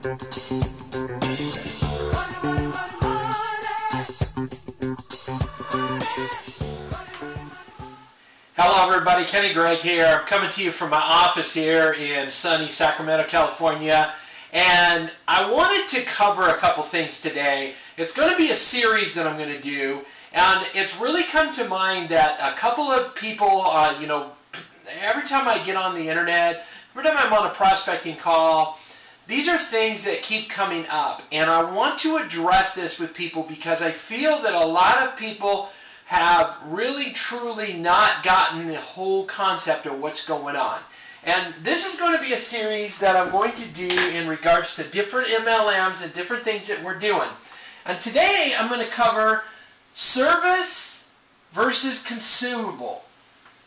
Hello everybody, Kenny Gregg here. I'm coming to you from my office here in sunny Sacramento, California, and I wanted to cover a couple things today. It's going to be a series that I'm going to do, and it's really come to mind that a couple of people, every time I get on the internet, every time I'm on a prospecting call, these are things that keep coming up, and I want to address this with people because I feel that a lot of people have really truly not gotten the whole concept of what's going on. And this is going to be a series that I'm going to do in regards to different MLMs and different things that we're doing. And today I'm going to cover service versus consumable.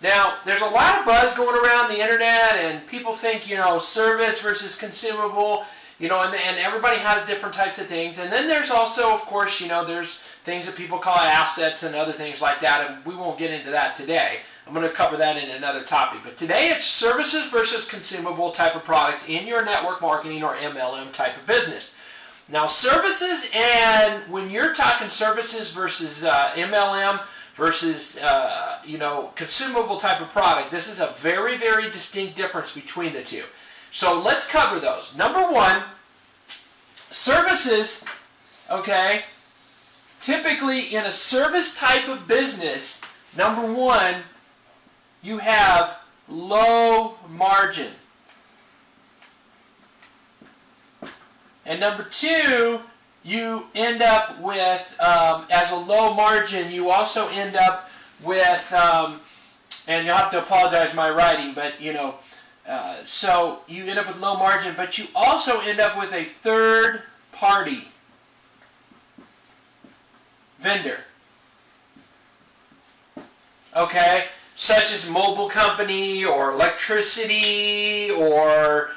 Now, there's a lot of buzz going around the internet, and people think, service versus consumable, and everybody has different types of things. And then there's also, of course, there's things that people call assets and other things like that, and we won't get into that today. I'm going to cover that in another topic. But today it's services versus consumable type of products in your network marketing or MLM type of business. Now, services, and when you're talking services versus MLM versus consumable type of product, this is a very, very distinct difference between the two. So let's cover those. Number one, services, okay, typically in a service type of business, number one, you have low margin. And number two, you end up with, as a low margin, you also end up with, and you'll have to apologize for my writing, but so you end up with low margin, but you also end up with a third party vendor. Okay, such as mobile company or electricity or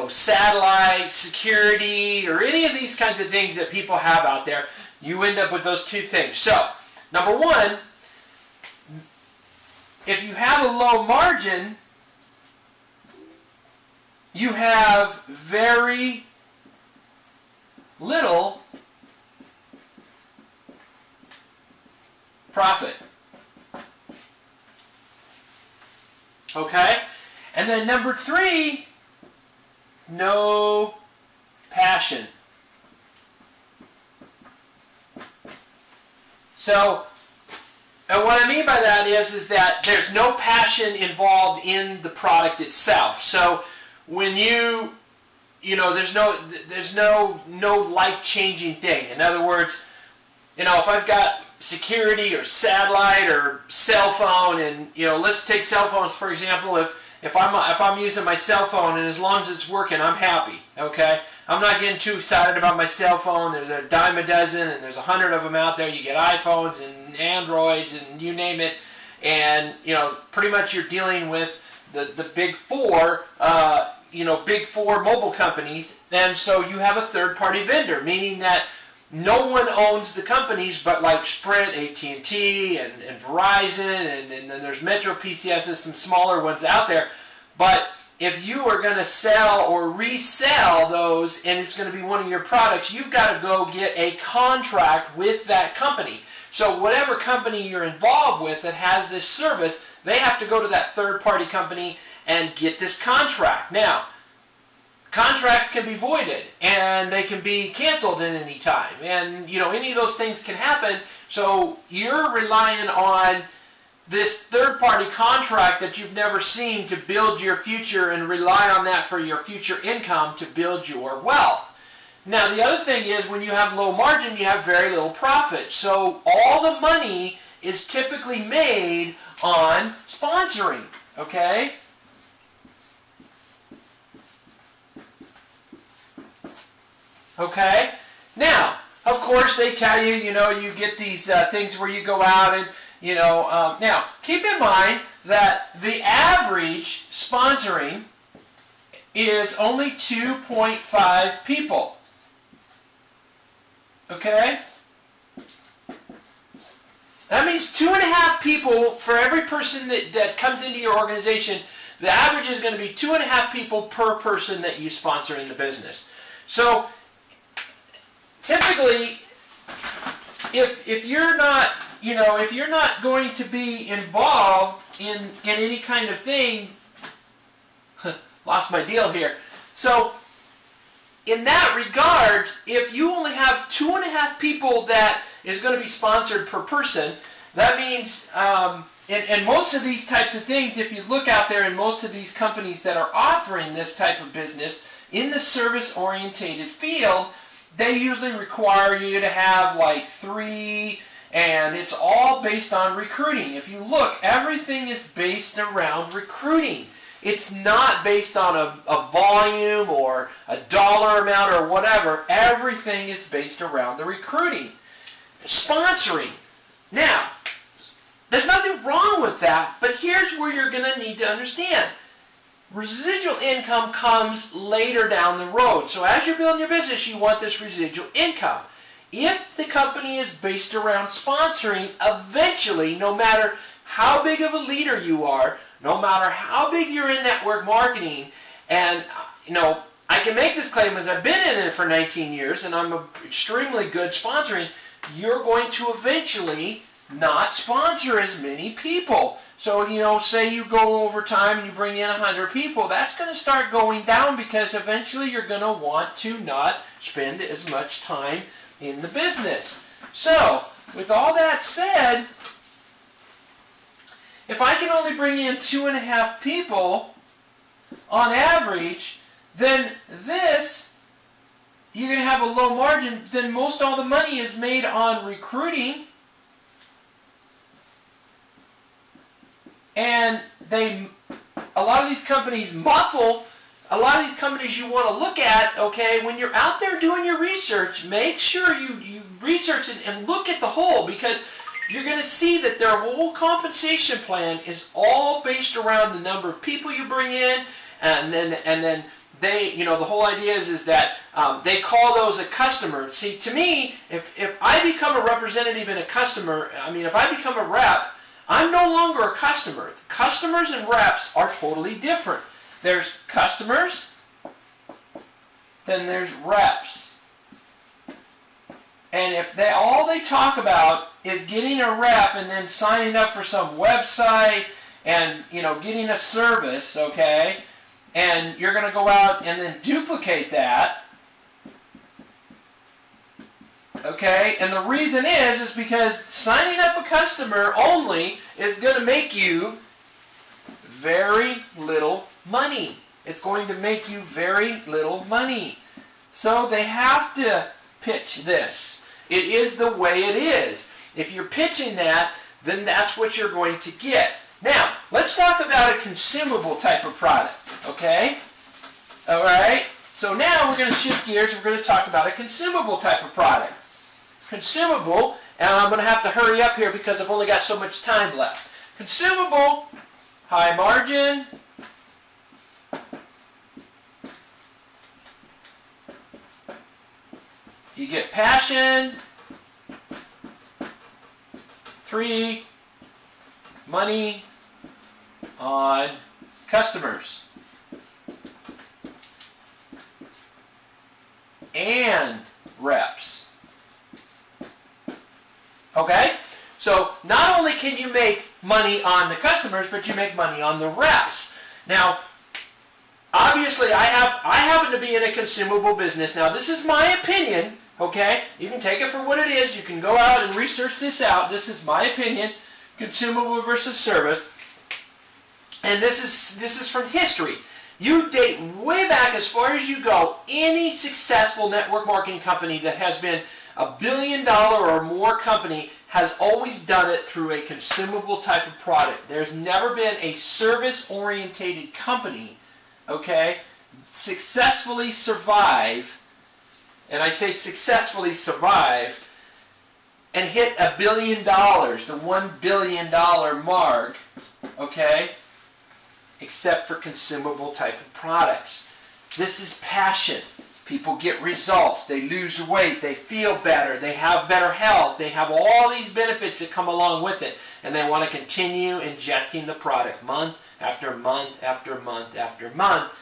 satellite security or any of these kinds of things that people have out there. You end up with those two things. So, number one, if you have a low margin, you have very little profit. Okay? And then number three, no passion. So, and what I mean by that is that there's no passion involved in the product itself. So when there's no life-changing thing. In other words, if I've got security or satellite or cell phone, and let's take cell phones for example. If I'm using my cell phone and as long as it's working, I'm happy. Okay, I'm not getting too excited about my cell phone. There's a dime a dozen, and there's 100 of them out there. You get iPhones and Androids and you name it, and pretty much you're dealing with the big four. Big four mobile companies, and so you have a third-party vendor, meaning that no one owns the companies but like Sprint, AT&T, and Verizon, and then there's Metro PCS, some smaller ones out there. But if you are going to sell or resell those and it's going to be one of your products, you've got to go get a contract with that company. So whatever company you're involved with that has this service, they have to go to that third-party company and get this contract. Now, contracts can be voided, and they can be canceled at any time, and any of those things can happen. So you're relying on this third-party contract that you've never seen to build your future and rely on that for your future income to build your wealth. Now, the other thing is when you have low margin, you have very little profit. So all the money is typically made on sponsoring, okay? Okay? Now, of course, they tell you, you get these things where you go out and, now, keep in mind that the average sponsoring is only 2.5 people. Okay? That means 2.5 people for every person that comes into your organization The average is going to be 2.5 people per person that you sponsor in the business. So typically, if you're not, if you're not going to be involved in any kind of thing, lost my deal here. So in that regards, if you only have 2.5 people that is going to be sponsored per person, that means, and most of these types of things, if you look out there in most of these companies that are offering this type of business in the service-orientated field, they usually require you to have like 3, and it's all based on recruiting. If you look, everything is based around recruiting. It's not based on a volume or a dollar amount or whatever. Everything is based around the recruiting. Sponsoring. Now, there's nothing wrong with that, but here's where you're going to need to understand. Residual income comes later down the road. So as you're building your business, you want this residual income. If the company is based around sponsoring, eventually, no matter how big of a leader you are, no matter how big you're in network marketing, and I can make this claim as I've been in it for 19 years and I'm extremely good sponsoring, you're going to eventually not sponsor as many people. So, say you go over time and you bring in 100 people, that's going to start going down because eventually you're going to want to not spend as much time in the business. So, with all that said, if I can only bring in 2.5 people on average, then you're going to have a low margin. Then most all the money is made on recruiting. And a lot of these companies muffle. A lot of these companies you want to look at, okay, when you're out there doing your research, make sure you research and look at the whole, because you're going to see that their whole compensation plan is all based around the number of people you bring in, and then they, the whole idea is that they call those a customer. See, to me, if I become a representative and a customer, if I become a rep, I'm no longer a customer. Customers and reps are totally different. There's customers, then there's reps. And if all they talk about is getting a rep and then signing up for some website and getting a service, okay, and you're going to go out and then duplicate that, okay, and the reason is because signing up a customer only is going to make you very little money. It's going to make you very little money. So they have to pitch this. It is the way it is. If you're pitching that, then that's what you're going to get. Now, let's talk about a consumable type of product, okay? All right? So now we're going to shift gears. We're going to talk about a consumable type of product. Consumable, and I'm going to have to hurry up here because I've only got so much time left. Consumable, high margin, you get passion, 3, money on customers, and reps. Okay? So not only can you make money on the customers, but you make money on the reps. Now, obviously, I happen to be in a consumable business. Now, this is my opinion, okay? You can take it for what it is. You can go out and research this out. This is my opinion, consumable versus service. And this is from history. You date way back as far as you go. Any successful network marketing company that has been $1 billion or more company has always done it through a consumable type of product. There's never been a service-orientated company, okay, successfully survive, and I say successfully survive, and hit $1 billion, the $1 billion mark, okay, except for consumable type of products. This is passion. People get results, they lose weight, they feel better, they have better health, they have all these benefits that come along with it, and they want to continue ingesting the product month after month after month after month.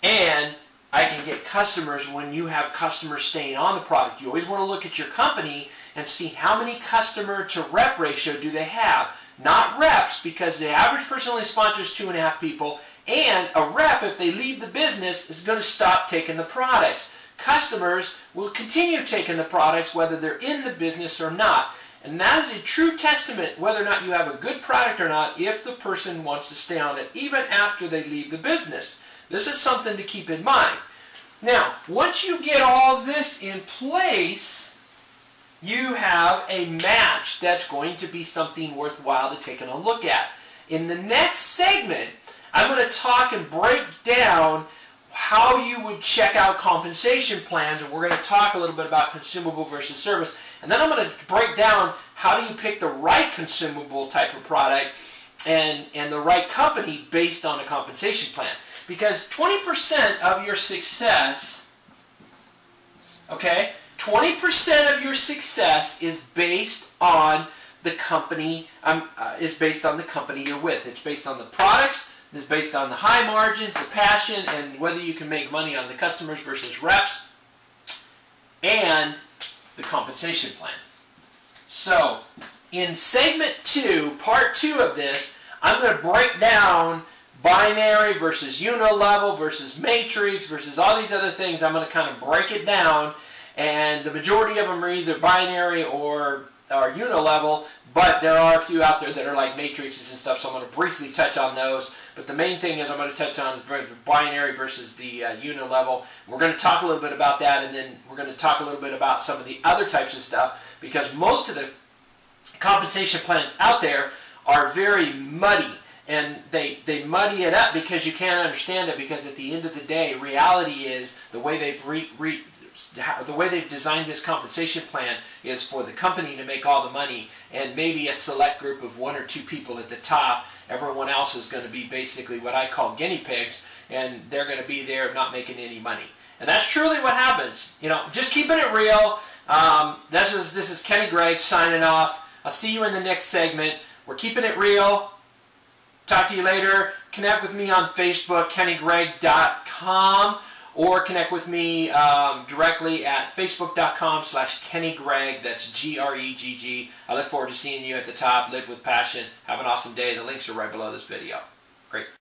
And I can get customers when you have customers staying on the product. You always want to look at your company and see how many customer to rep ratio do they have. Not reps, because the average person only sponsors 2.5 people, and a rep, if they leave the business, is going to stop taking the products. Customers will continue taking the products whether they're in the business or not. And that is a true testament whether or not you have a good product or not if the person wants to stay on it even after they leave the business. This is something to keep in mind. Now, once you get all this in place, you have a match that's going to be something worthwhile to take a look at. In the next segment, I'm going to talk and break down how you would check out compensation plans, and we're going to talk a little bit about consumable versus service. And then I'm going to break down how do you pick the right consumable type of product and the right company based on a compensation plan. Because 20% of your success, okay, 20% of your success is based on the company, you're with. It's based on the products, it's based on the high margins, the passion, and whether you can make money on the customers versus reps, and the compensation plan. So, in segment 2, part 2 of this, I'm going to break down binary versus unilevel versus matrix versus all these other things. I'm going to kind of break it down, and the majority of them are either binary or unilevel, but there are a few out there that are like matrices and stuff, so I'm going to briefly touch on those. But the main thing is I'm going to touch on is binary versus the unilevel. We're going to talk a little bit about that, and then we're going to talk a little bit about some of the other types of stuff, because most of the compensation plans out there are very muddy. And they muddy it up because you can't understand it, because at the end of the day, reality is the way they've designed this compensation plan is for the company to make all the money, and maybe a select group of 1 or 2 people at the top. Everyone else is going to be basically what I call guinea pigs, and they're going to be there not making any money. And that's truly what happens. You know, just keeping it real. This is Kenny Gregg signing off. I'll see you in the next segment. We're keeping it real. Talk to you later. Connect with me on Facebook, kennygregg.com, or connect with me directly at facebook.com/KennyGregg. That's G-R-E-G-G. I look forward to seeing you at the top. Live with passion. Have an awesome day. The links are right below this video. Great.